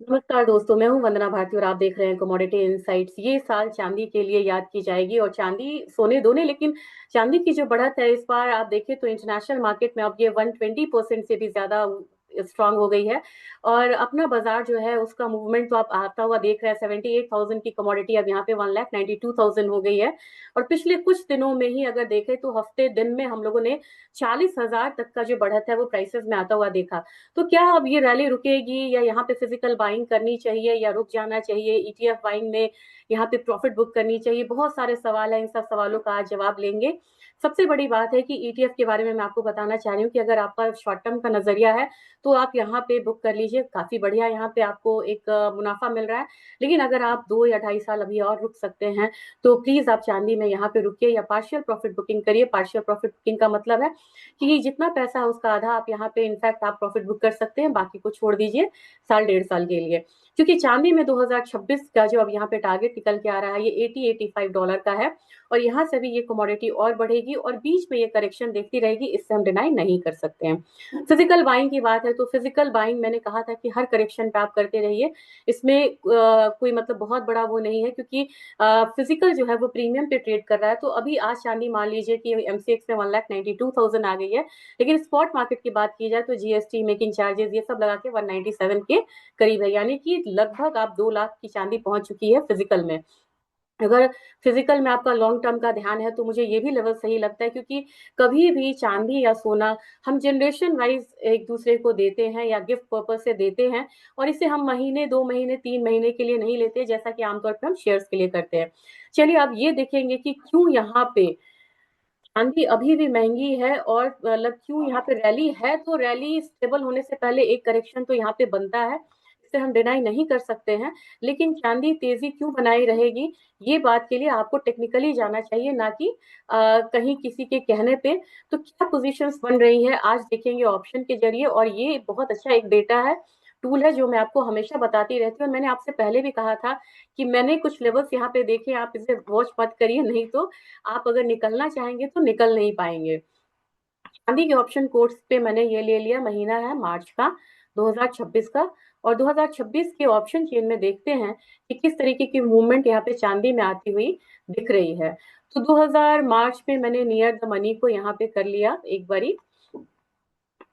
नमस्कार दोस्तों, मैं हूं वंदना भारती और आप देख रहे हैं कमोडिटी इनसाइट्स। ये साल चांदी के लिए याद की जाएगी और चांदी सोने दोनों, लेकिन चांदी की जो बढ़त है इस बार आप देखें तो इंटरनेशनल मार्केट में अब ये 120% से भी ज्यादा स्ट्रांग हो गई है। और अपना बाजार जो है उसका मूवमेंट तो आप आता हुआ देख रहे हैं। 78,000 की कमोडिटी अब यहाँ पे 1,92,000 हो गई है। और पिछले कुछ दिनों में ही अगर देखें तो हफ्ते दिन में हम लोगों ने 40,000 तक का जो बढ़त है वो प्राइसेस में आता हुआ देखा। तो क्या अब ये रैली रुकेगी या यहाँ पे फिजिकल बाइंग करनी चाहिए या रुक जाना चाहिए? ईटीएफ बाइंग में यहाँ पे प्रॉफिट बुक करनी चाहिए? बहुत सारे सवाल हैं, इन सब सवालों का आज जवाब लेंगे। सबसे बड़ी बात है कि ईटीएफ के बारे में मैं आपको बताना चाह रही हूँ कि अगर आपका शॉर्ट टर्म का नजरिया है तो आप यहाँ पे बुक कर लीजिए, काफी बढ़िया यहाँ पे आपको एक मुनाफा मिल रहा है। लेकिन अगर आप 2 या 2.5 साल अभी और रुक सकते हैं तो प्लीज आप चांदी में यहाँ पे रुकिए या पार्शियल प्रॉफिट बुकिंग करिए। पार्शियल प्रॉफिट बुकिंग का मतलब है कि जितना पैसा है उसका आधा आप यहाँ पे इनफैक्ट आप प्रॉफिट बुक कर सकते हैं, बाकी को छोड़ दीजिए साल 1.5 साल के लिए। क्योंकि चांदी में 2026 का जो अब यहाँ पे टारगेट निकल के आ रहा है ये 80-85 डॉलर का है। और यहाँ से भी ये कमोडिटी और बढ़ेगी और बीच में ये करेक्शन देखती रहेगी, इससे हम डिनाई नहीं कर सकते हैं। फिजिकल बाइंग की बात है तो फिजिकल बाइंग मैंने कहा था कि हर करेक्शन पे आप करते रहिए। इसमें कोई मतलब बहुत बड़ा वो नहीं है, क्योंकि फिजिकल जो है वो प्रीमियम पे ट्रेड कर रहा है। तो अभी आज चांदी मान लीजिए कि एमसीएक्स में 1,92,000 आ गई है। लेकिन स्पॉट मार्केट की बात की जाए तो जीएसटी, मेकिंग चार्जेस, ये सब लगा के 197 के करीब है, यानी कि लगभग आप 2 लाख की चांदी पहुंच चुकी है फिजिकल में। अगर फिजिकल में आपका लॉन्ग टर्म का ध्यान है तो मुझे ये भी लेवल सही लगता है, क्योंकि कभी भी चांदी या सोना हम जनरेशन वाइज एक दूसरे को देते हैं या गिफ्ट पर्पज से देते हैं। और इसे हम महीने, 2 महीने, 3 महीने के लिए नहीं लेते जैसा कि आमतौर पर हम शेयर्स के लिए करते हैं। चलिए आप ये देखेंगे कि क्यों यहाँ पे चांदी अभी भी महंगी है और मतलब क्यों यहाँ पे रैली है। तो रैली स्टेबल होने से पहले एक करेक्शन तो यहाँ पे बनता है, इसे हम डिनाई नहीं कर सकते हैं। लेकिन चांदी तेजी क्यों बनाई रहेगी, ये बात के लिए आपको टेक्निकली जाना चाहिए, ना कि कहीं किसी के कहने पे। तो क्या पोजीशंस बन रही है आज देखेंगे ऑप्शन के जरिए। और ये बहुत अच्छा एक डेटा है, टूल है, जो मैं आपको हमेशा बताती रहती हूँ। और मैंने आपसे पहले भी कहा था कि मैंने कुछ लेवल्स यहाँ पे देखे, आप इसे वॉच मत करिए, नहीं तो आप अगर निकलना चाहेंगे तो निकल नहीं पाएंगे। चांदी के ऑप्शन कोर्स पे मैंने ये ले लिया, महीना है मार्च का 2026 का। और 2026 के ऑप्शन चेन में देखते हैं कि किस तरीके की मूवमेंट यहाँ पे चांदी में आती हुई दिख रही है। तो 2000 मार्च में मैंने नियर द मनी को यहाँ पे कर लिया एक बारी।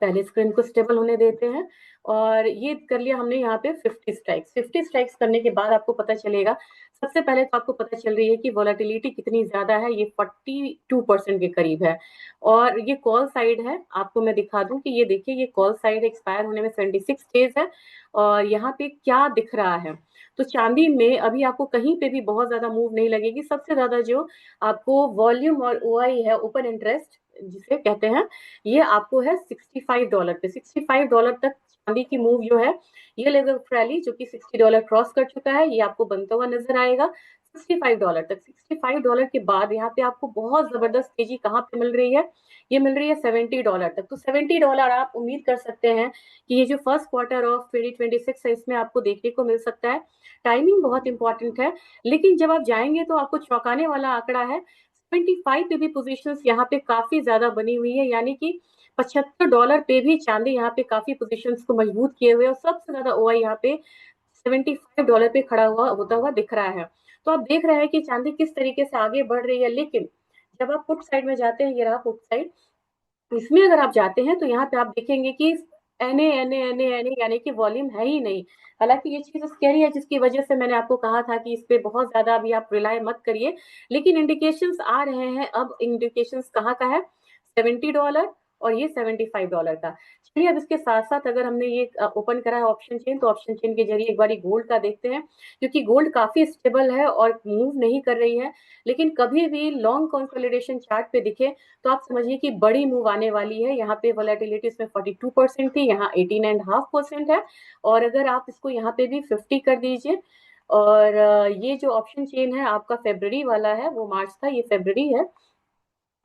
पहले स्क्रीन को स्टेबल होने देते हैं। और ये कर लिया हमने यहाँ पे 50 स्ट्राइक्स। 50 स्ट्राइक्स करने के बाद आपको पता चलेगा, सबसे पहले तो आपको पता चल रही है कि वॉलेटिलिटी कितनी ज्यादा है, ये 42% के करीब है। और ये कॉल साइड है, आपको मैं दिखा दूं कि ये देखिए ये कॉल साइड एक्सपायर होने में 76 डेज है। और यहाँ पे क्या दिख रहा है, तो चांदी में अभी आपको कहीं पे भी बहुत ज्यादा मूव नहीं लगेगी। सबसे ज्यादा जो आपको वॉल्यूम और ओआई है, ओपन इंटरेस्ट जिसे कहते हैं, ये आपको है $65 पे। $65 तक चांदी की मूव जो है, ये लेवल रैली जो कि $60 क्रॉस कर चुका है, ये आपको बनता हुआ नजर आएगा। $65 तक, $65 के बाद यहाँ पे आपको बहुत जबरदस्त तेजी कहाँ पे मिल रही है, ये मिल रही है $70 तक। तो $70 आप उम्मीद कर सकते हैं कि ये जो फर्स्ट क्वार्टर ऑफ 2026 है इसमें आपको देखने को मिल सकता है। टाइमिंग बहुत इंपॉर्टेंट है, लेकिन जब आप जाएंगे तो आपको चौंकाने वाला आंकड़ा है। 75 पे भी पोजीशन यहाँ पे काफी ज्यादा बनी हुई है, यानी कि $75 पे भी चांदी यहाँ पे काफी पोजीशन को मजबूत किए हुए। और सबसे ज्यादा ओआई यहाँ पे $75 पे खड़ा हुआ होता हुआ दिख रहा है। तो आप देख रहे हैं कि चांदी किस तरीके से आगे बढ़ रही है। लेकिन जब आप पुट साइड में जाते हैं, ये रहा पुट साइड, इसमें अगर आप जाते हैं तो यहाँ पे आप देखेंगे कि एने एने एने एने यानी कि वॉल्यूम है ही नहीं। हालांकि ये चीज स्कैरी है, जिसकी वजह से मैंने आपको कहा था कि इस पे बहुत ज्यादा अभी आप रिलाय मत करिए। लेकिन इंडिकेशंस आ रहे हैं, अब इंडिकेशंस कहाँ का है, $70 और ये $75 का। चलिए अब इसके साथ साथ अगर हमने ये ओपन करा है ऑप्शन चेन, तो ऑप्शन चेन के जरिए एक बार गोल्ड का देखते हैं, क्योंकि गोल्ड काफी स्टेबल है और मूव नहीं कर रही है। लेकिन कभी भी लॉन्ग कंसोलिडेशन चार्ट पे दिखे तो आप समझिए कि बड़ी मूव आने वाली है। यहाँ पे वोलेटिलिटी इसमें 42% थी, यहाँ 18.5% है। और अगर आप इसको यहाँ पे भी 50 कर दीजिए, और ये जो ऑप्शन चेन है आपका फेब्रवरी वाला है, वो मार्च था, ये फेब्रवरी है।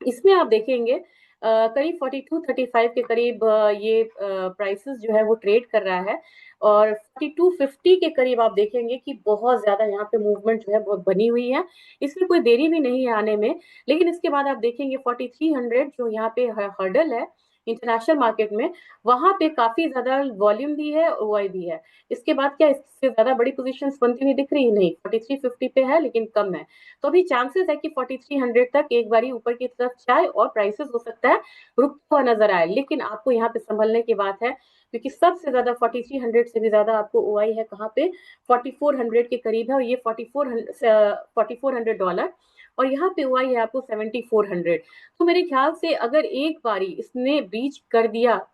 इसमें आप देखेंगे करीब 42-35 के करीब ये प्राइसेस जो है वो ट्रेड कर रहा है। और 4250 के करीब आप देखेंगे कि बहुत ज्यादा यहाँ पे मूवमेंट जो है बहुत बनी हुई है, इसमें कोई देरी भी नहीं है आने में। लेकिन इसके बाद आप देखेंगे 4300 जो यहाँ पे हर्डल है, इंटरनेशनल मार्केट में, वहां पे काफी ज्यादा वॉल्यूम भी है, ओआई भी है। इसके बाद क्या इससे ज्यादा बड़ी पोजीशंस बनती हुई दिख रही? नहीं, 4350 पे है लेकिन कम है। तो अभी चांसेस है कि 4300 तक एक बारी ऊपर की तरफ जाए और प्राइसेस हो सकता है रुकता हुआ नजर आए। लेकिन आपको यहाँ पे संभलने की बात है, क्योंकि सबसे ज्यादा 4300 से भी ज्यादा आपको ओआई है कहाँ पे, 4400 के करीब है, और ये $4400, और यहाँ पे ओआई है आपको 7400। तो मेरे ख्याल से अगर एक बारी इसने ब्रीच कर दिया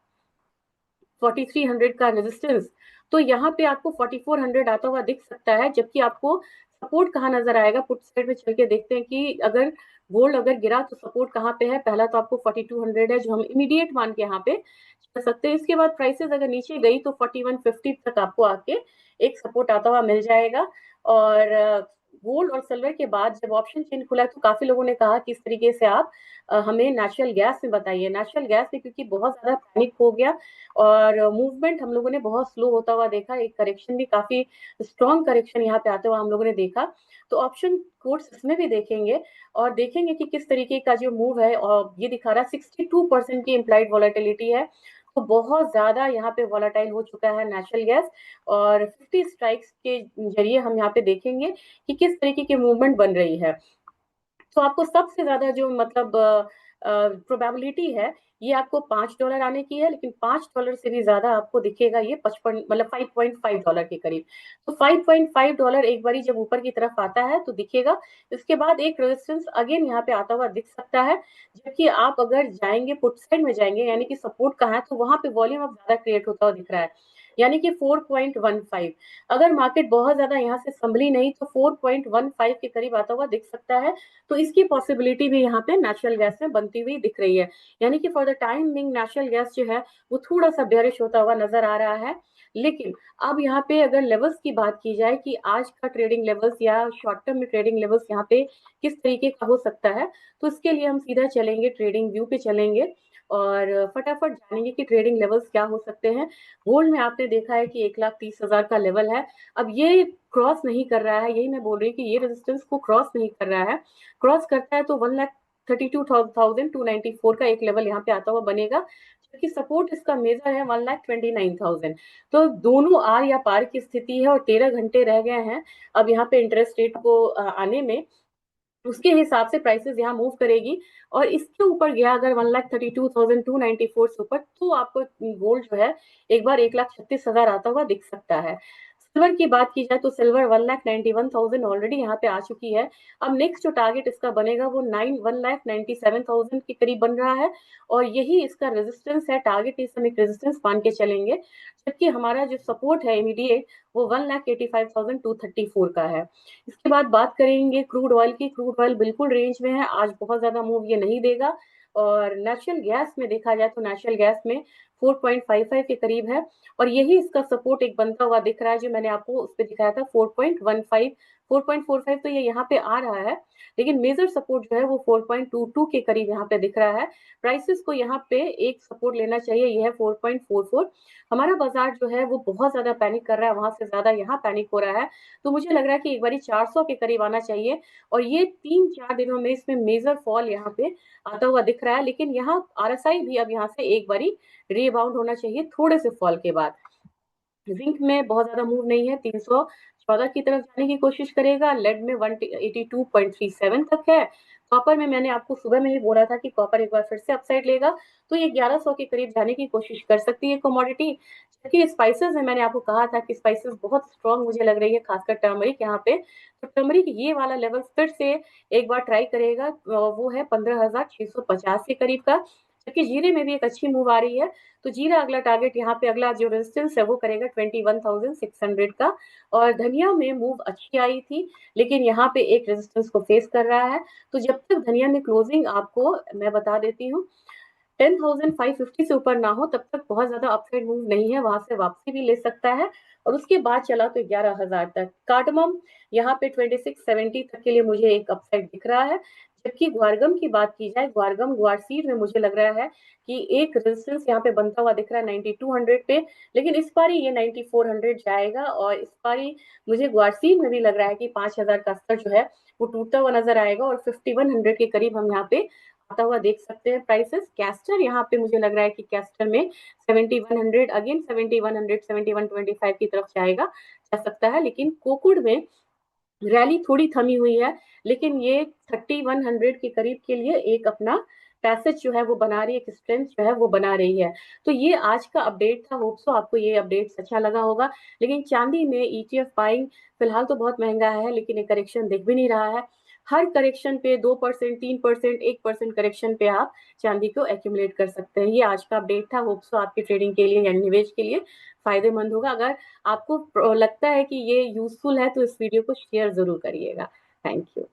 4300 का रेजिस्टेंस, तो यहाँ पे आपको 4400 आता हुआ दिख सकता है। जबकि आपको सपोर्ट कहाँ नजर आएगा, पुट साइड में चल के देखते हैं कि अगर गोल्ड अगर गिरा तो सपोर्ट कहाँ पे है। पहला तो आपको 4200 है जो हम इमीडिएट मान के यहाँ पे चल सकते हैं। इसके बाद प्राइसेस अगर नीचे गई तो 4150 तक आपको आके एक सपोर्ट आता हुआ मिल जाएगा। और गोल्ड और सिल्वर के बाद जब ऑप्शन चेन खुला तो काफी लोगों ने कहा कि इस तरीके से आप हमें नेचुरल गैस में बताइए। नेचुरल गैस में क्योंकि बहुत ज्यादा पैनिक हो गया और मूवमेंट हम लोगों ने बहुत स्लो होता हुआ देखा, एक करेक्शन भी काफी स्ट्रॉन्ग करेक्शन यहाँ पे आते हुआ हम लोगों ने देखा। तो ऑप्शन कोर्स इसमें भी देखेंगे और देखेंगे कि किस तरीके का जो मूव है, और ये दिखा रहा है 62% की इम्प्लाइड वॉलेटिलिटी है। तो बहुत ज्यादा यहाँ पे वॉलेटाइल हो चुका है नेचुरल गैस। और 50 स्ट्राइक्स के जरिए हम यहाँ पे देखेंगे कि किस तरीके की मूवमेंट बन रही है। तो आपको सबसे ज्यादा जो मतलब प्रोबेबिलिटी है ये आपको $5 आने की है, लेकिन $5 से भी ज्यादा आपको दिखेगा ये 55 मतलब $5.5 के करीब। तो $5.5 एक बारी जब ऊपर की तरफ आता है तो दिखेगा। इसके बाद एक रेजिस्टेंस अगेन यहाँ पे आता हुआ दिख सकता है। जबकि आप अगर जाएंगे पुट साइड में जाएंगे, यानी कि सपोर्ट कहाँ है, तो वहां पे वॉल्यूम अब ज्यादा क्रिएट होता हुआ दिख रहा है, यानी कि 4.15। अगर मार्केट बहुत ज्यादा यहाँ से संभली नहीं तो 4.15 के करीब आता हुआ दिख सकता है। तो इसकी पॉसिबिलिटी भी यहाँ पे नेचुरल गैस में बनती हुई दिख रही है। यानी कि for the time being natural gas जो है वो थोड़ा सा बेरिश होता हुआ नजर आ रहा है। लेकिन अब यहाँ पे अगर लेवल्स की बात की जाए कि आज का ट्रेडिंग लेवल्स या शॉर्ट टर्म में ट्रेडिंग लेवल्स यहाँ पे किस तरीके का हो सकता है, तो इसके लिए हम सीधा चलेंगे ट्रेडिंग व्यू पे चलेंगे और फटाफट जानेंगे कि ट्रेडिंग लेवल्स क्या हो सकते हैं। गोल्ड में आपने देखा है कि 1,30,000 का लेवल है। अब ये क्रॉस नहीं कर रहा है, यही मैं बोल रही हूँ कि ये रेजिस्टेंस को क्रॉस नहीं कर रहा है। क्रॉस करता है तो 1,32,294 का एक लेवल यहाँ पे आता हुआ बनेगा, जबकि सपोर्ट इसका मेजर है 1,29,000। तो दोनों आर या पार की स्थिति है और 13 घंटे रह गए हैं अब यहाँ पे इंटरेस्ट रेट को आने में। उसके हिसाब से प्राइसेस यहाँ मूव करेगी। और इसके ऊपर गया अगर 1,32,294 से ऊपर, तो आपको गोल्ड जो है एक बार 1,36,000 आता हुआ दिख सकता है। सिल्वर की बात की जाए तो सिल्वर 1,91,000 ऑलरेडी यहाँ पे आ चुकी है। अब नेक्स्ट जो टारगेट इसका बनेगा वो 1,97,000 के करीब बन रहा है, और यही इसका रेजिस्टेंस है। टारगेट इस समय रेजिस्टेंस मान के चलेंगे। जबकि हमारा जो सपोर्ट है इमीडिएट वो 1,85,234 का है। इसके बाद बात करेंगे क्रूड ऑयल की। क्रूड ऑयल बिल्कुल रेंज में है, आज बहुत ज्यादा मूव ये नहीं देगा। और नेचुरल गैस में देखा जाए तो नेचुरल गैस में 4.55 के करीब है, और यही इसका सपोर्ट एक बनता हुआ दिख रहा है जो मैंने आपको उस पर दिखाया था 4.15। 4.45 तो ये यहाँ पे आ रहा है, लेकिन मेजर सपोर्ट जो है वो 4.22 के करीब यहाँ पे दिख रहा है। प्राइसेस को यहाँ पे एक सपोर्ट लेना चाहिए, यह है 4.44। हमारा बाजार जो है वो बहुत ज्यादा पैनिक कर रहा है, वहां से ज्यादा यहाँ पैनिक हो रहा है। तो मुझे लग रहा है कि एक बार 400 के करीब आना चाहिए, और ये 3-4 दिनों में इसमें मेजर फॉल यहाँ पे आता हुआ दिख रहा है। लेकिन यहाँ आरएसआई भी अब यहाँ से एक बारी रीबाउंड होना चाहिए थोड़े से फॉल के बाद। जिंक में बहुत ज्यादा मूव नहीं है, 314 की तरफ जाने की कोशिश करेगा। लेड में 182.37 तक है। कॉपर में मैंने आपको सुबह में ही बोला था कि कॉपर एक बार फिर से अपसाइड लेगा तो ये 1100 के करीब जाने की कोशिश कर सकती है कमोडिटी। जबकि स्पाइसेस में मैंने आपको कहा था कि स्पाइसेस बहुत स्ट्रॉन्ग मुझे लग रही है, खासकर टर्मरिक यहाँ पे। तो टर्मरिक ये वाला लेवल फिर से एक बार ट्राई करेगा, वो है 15,650 के करीब का। जबकि जीरे में भी एक अच्छी मूव आ रही है। तो जीरा अगला टारगेट यहाँ पे अगला जो रेजिस्टेंस है वो करेगा 21,600 का। और धनिया में मूव अच्छी आई थी, लेकिन यहाँ पे एक रेजिस्टेंस को फेस कर रहा है। तो जब तक धनिया में क्लोजिंग आपको मैं बता देती हूँ 10,550 से ऊपर ना हो तब तक बहुत ज्यादा अपसाइड मूव नहीं है, वहां से वापसी भी ले सकता है। और उसके बाद चला तो 11,000 तक। कार्डमम यहाँ पे 2670 तक के लिए मुझे एक अपसाइड दिख रहा है। जबकि ग्वारगम की बात की जाए, ग्वारगम ग्वारसीड में मुझे लग रहा है कि एक रेजिस्टेंस यहाँ पे बनता हुआ दिख रहा है 9200 पे। लेकिन इस बारी ये 9400 जाएगा, और इस बारी मुझे ग्वारसीड में भी लग रहा है कि 5,000 का स्तर जो है वो टूटता हुआ नजर आएगा, और 5100 के करीब हम यहाँ पे आता हुआ देख सकते हैं प्राइसेस। कैस्टर यहाँ पे मुझे लग रहा है कि कैस्टर में 7100 अगेन 7100 7125 की तरफ जा सकता है। लेकिन कोकुड में रैली थोड़ी थमी हुई है, लेकिन ये 3100 के करीब के लिए एक अपना पैसेज जो है वो बना रही है, एक स्ट्रेंथ जो है वो बना रही है। तो ये आज का अपडेट था। होप सो आपको ये अपडेट अच्छा लगा होगा। लेकिन चांदी में ईटीएफ बाइंग फिलहाल तो बहुत महंगा है, लेकिन एक करेक्शन दिख भी नहीं रहा है। हर करेक्शन पे 2%, 3%, 1% करेक्शन पे आप चांदी को एक्यूमुलेट कर सकते हैं। ये आज का अपडेट था। होप सो आपकी ट्रेडिंग के लिए या निवेश के लिए फायदेमंद होगा। अगर आपको लगता है कि ये यूजफुल है तो इस वीडियो को शेयर जरूर करिएगा। Thank you.